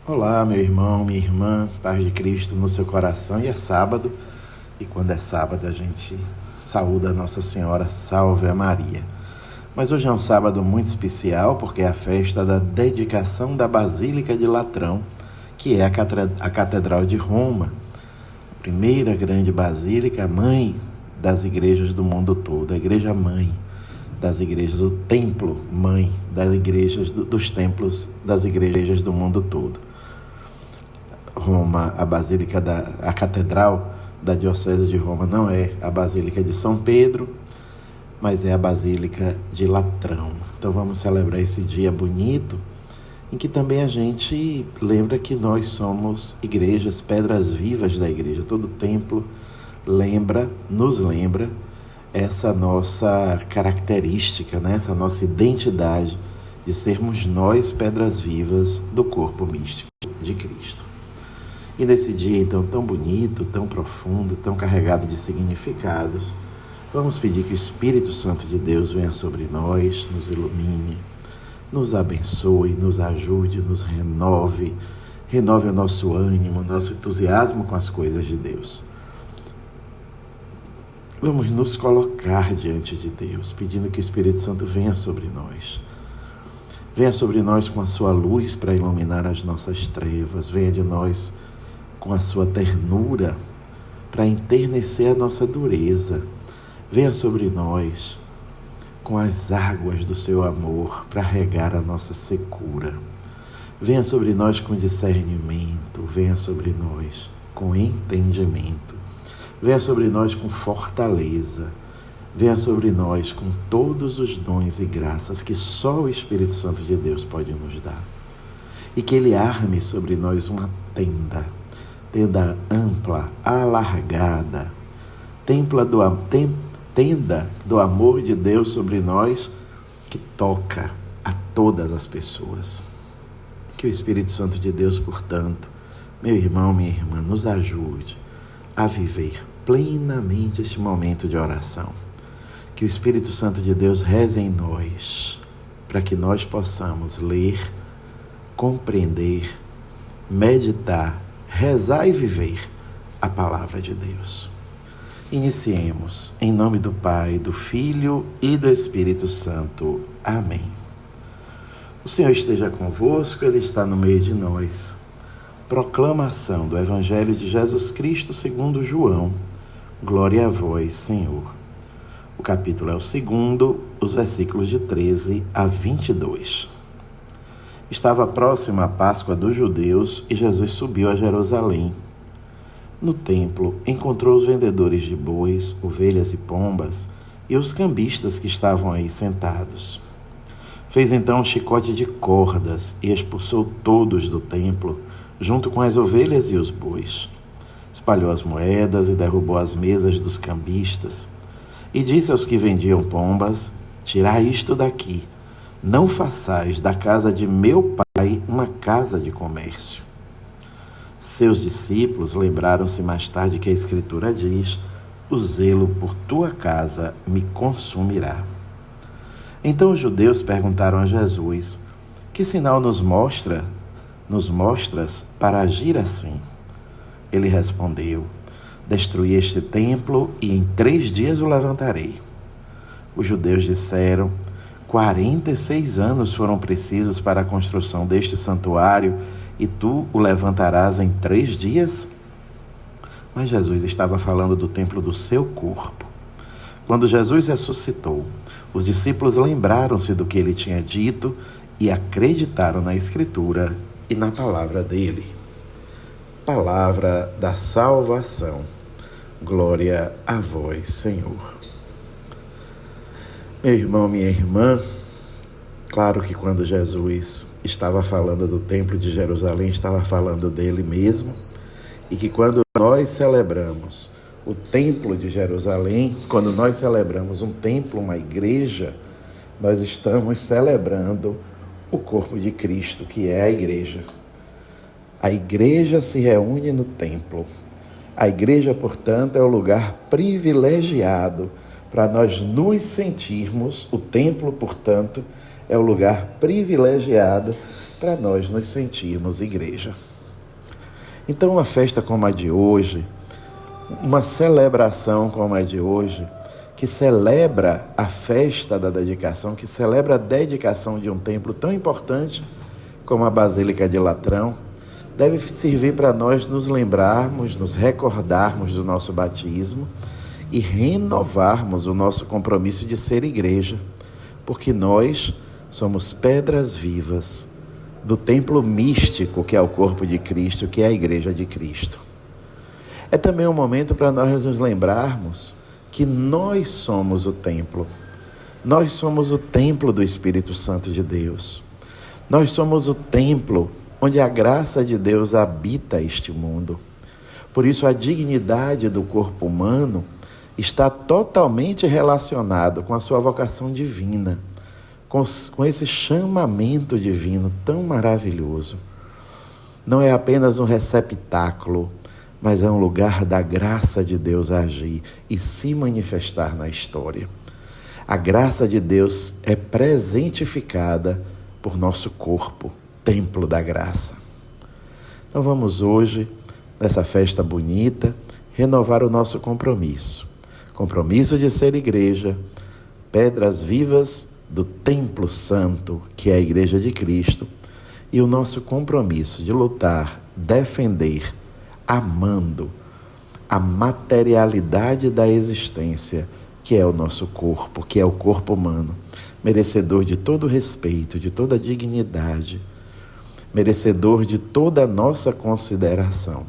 Olá, meu irmão, minha irmã, paz de Cristo no seu coração. E é sábado, e quando é sábado a gente saúda a Nossa Senhora, salve a Maria. Mas hoje é um sábado muito especial porque é a festa da dedicação da Basílica de Latrão, que é a Catedral de Roma, a primeira grande basílica, mãe das igrejas do mundo todo, a igreja mãe das igrejas, o templo mãe das igrejas, dos templos das igrejas do mundo todo. Roma, a catedral da Diocese de Roma não é a Basílica de São Pedro, mas é a Basílica de Latrão. Então vamos celebrar esse dia bonito, em que também a gente lembra que nós somos igrejas, pedras vivas da igreja. Todo templo nos lembra essa nossa característica, né? Essa nossa identidade de sermos nós pedras vivas do corpo místico de Cristo. E nesse dia, então, tão bonito, tão profundo, tão carregado de significados, vamos pedir que o Espírito Santo de Deus venha sobre nós, nos ilumine, nos abençoe, nos ajude, nos renove o nosso ânimo, o nosso entusiasmo com as coisas de Deus. Vamos nos colocar diante de Deus, pedindo que o Espírito Santo venha sobre nós. Venha sobre nós com a sua luz para iluminar as nossas trevas. Venha de nós com a sua ternura para enternecer a nossa dureza. Venha sobre nós com as águas do seu amor para regar a nossa secura. Venha sobre nós com discernimento. Venha sobre nós com entendimento. Venha sobre nós com fortaleza. Venha sobre nós com todos os dons e graças que só o Espírito Santo de Deus pode nos dar. E que Ele arme sobre nós uma tenda ampla, alargada, tenda do amor de Deus sobre nós, que toca a todas as pessoas. Que o Espírito Santo de Deus, portanto, meu irmão, minha irmã, nos ajude a viver plenamente este momento de oração. Que o Espírito Santo de Deus reze em nós, para que nós possamos ler, compreender, meditar, rezar e viver a palavra de Deus. Iniciemos em nome do Pai, do Filho e do Espírito Santo. Amém. O Senhor esteja convosco, Ele está no meio de nós. Proclamação do Evangelho de Jesus Cristo segundo João. Glória a vós, Senhor. O capítulo é o 2, os versículos de 13 a 22. Estava próxima a Páscoa dos judeus e Jesus subiu a Jerusalém. No templo, encontrou os vendedores de bois, ovelhas e pombas e os cambistas que estavam aí sentados. Fez então um chicote de cordas e expulsou todos do templo, junto com as ovelhas e os bois. Espalhou as moedas e derrubou as mesas dos cambistas. E disse aos que vendiam pombas: tirai isto daqui, não façais da casa de meu pai uma casa de comércio. Seus discípulos lembraram-se mais tarde que a Escritura diz: o zelo por tua casa me consumirá. Então os judeus perguntaram a Jesus: que sinal nos mostras para agir assim? Ele respondeu: destruí este templo e em 3 dias o levantarei. Os judeus disseram: 46 anos foram precisos para a construção deste santuário e tu o levantarás em 3 dias? Mas Jesus estava falando do templo do seu corpo. Quando Jesus ressuscitou, os discípulos lembraram-se do que ele tinha dito e acreditaram na Escritura e na palavra dele. Palavra da salvação. Glória a vós, Senhor. Meu irmão, minha irmã, claro que quando Jesus estava falando do Templo de Jerusalém, estava falando dele mesmo, e que quando nós celebramos o Templo de Jerusalém, quando nós celebramos um templo, uma igreja, nós estamos celebrando o corpo de Cristo, que é a igreja. A igreja se reúne no templo. A igreja, portanto, é o lugar privilegiado para nós nos sentirmos. O templo, portanto, é o lugar privilegiado para nós nos sentirmos igreja. Então, uma festa como a de hoje, uma celebração como a de hoje, que celebra a festa da dedicação, que celebra a dedicação de um templo tão importante como a Basílica de Latrão, deve servir para nós nos lembrarmos, nos recordarmos do nosso batismo e renovarmos o nosso compromisso de ser igreja, porque nós somos pedras vivas do templo místico que é o corpo de Cristo, que é a Igreja de Cristo. É também um momento para nós nos lembrarmos que nós somos o templo. Nós somos o templo do Espírito Santo de Deus. Nós somos o templo onde a graça de Deus habita este mundo. Por isso, a dignidade do corpo humano está totalmente relacionado com a sua vocação divina, com esse chamamento divino tão maravilhoso. Não é apenas um receptáculo, mas é um lugar da graça de Deus agir e se manifestar na história. A graça de Deus é presentificada por nosso corpo, templo da graça. Então vamos hoje, nessa festa bonita, renovar o nosso compromisso. Compromisso de ser igreja, pedras vivas do templo santo, que é a Igreja de Cristo, e o nosso compromisso de lutar, defender, amando a materialidade da existência, que é o nosso corpo, que é o corpo humano, merecedor de todo respeito, de toda dignidade, merecedor de toda a nossa consideração,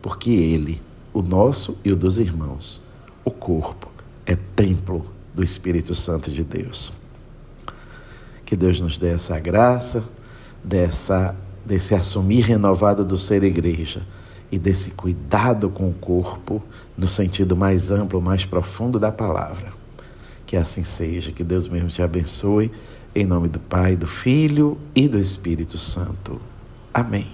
porque ele, o nosso e o dos irmãos, o corpo, é templo do Espírito Santo de Deus. Que Deus nos dê essa graça, desse assumir renovado do ser igreja e desse cuidado com o corpo no sentido mais amplo, mais profundo da palavra. Que assim seja, que Deus mesmo te abençoe, em nome do Pai, do Filho e do Espírito Santo. Amém.